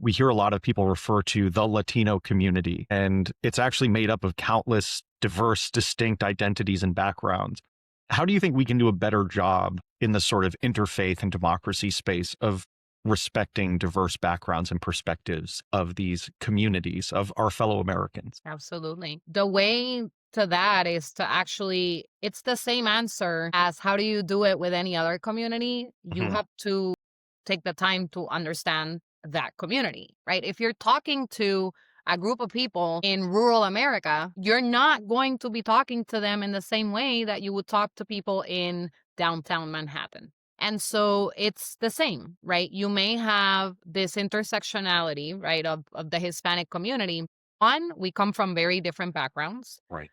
we hear a lot of people refer to the Latino community, and it's actually made up of countless diverse, distinct identities and backgrounds. How do you think we can do a better job in the sort of interfaith and democracy space of respecting diverse backgrounds and perspectives of these communities, of our fellow Americans? Absolutely. The way to that is to actually, it's the same answer as how do you do it with any other community? You Hmm. have to take the time to understand that community, right? If you're talking to a group of people in rural America, you're not going to be talking to them in the same way that you would talk to people in downtown Manhattan. And so it's the same, right? You may have this intersectionality, right, of the Hispanic community. One, we come from very different backgrounds. Right.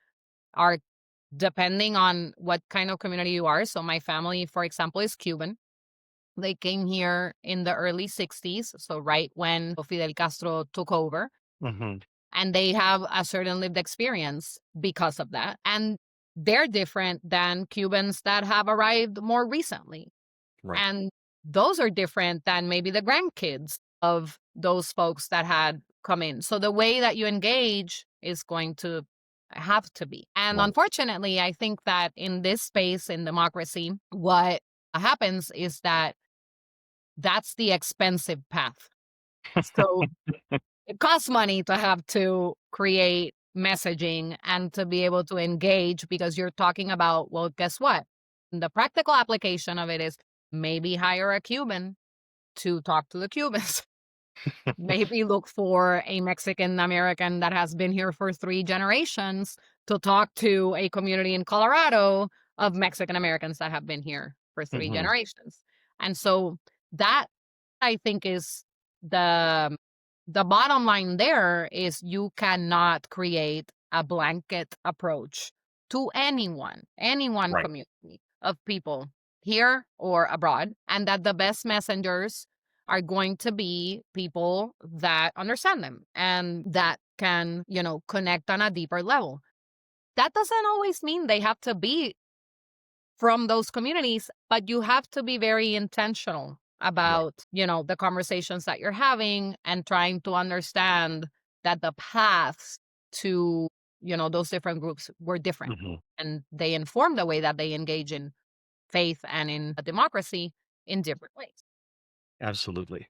Our depending on what kind of community you are. So my family, for example, is Cuban. They came here in the early 60s, so right when Fidel Castro took over, Hmm. and they have a certain lived experience because of that. And they're different than Cubans that have arrived more recently. Right. And those are different than maybe the grandkids of those folks that had come in. So the way that you engage is going to have to be. And Right. unfortunately, I think that in this space, in democracy, what happens is that that's the expensive path. So it costs money to have to create messaging and to be able to engage because you're talking about, well, guess what? The practical application of it is maybe hire a Cuban to talk to the Cubans. Maybe look for a Mexican American that has been here for 3 generations to talk to a community in Colorado of Mexican Americans that have been here for three Hmm. generations. And so that I think is the the bottom line there is you cannot create a blanket approach to any one Right. community of people here or abroad, and that the best messengers are going to be people that understand them and that can, connect on a deeper level. That doesn't always mean they have to be from those communities, but you have to be very intentional Right. about, the conversations that you're having and trying to understand that the paths to, those different groups were different Hmm. and they inform the way that they engage in faith and in a democracy in different ways. Absolutely.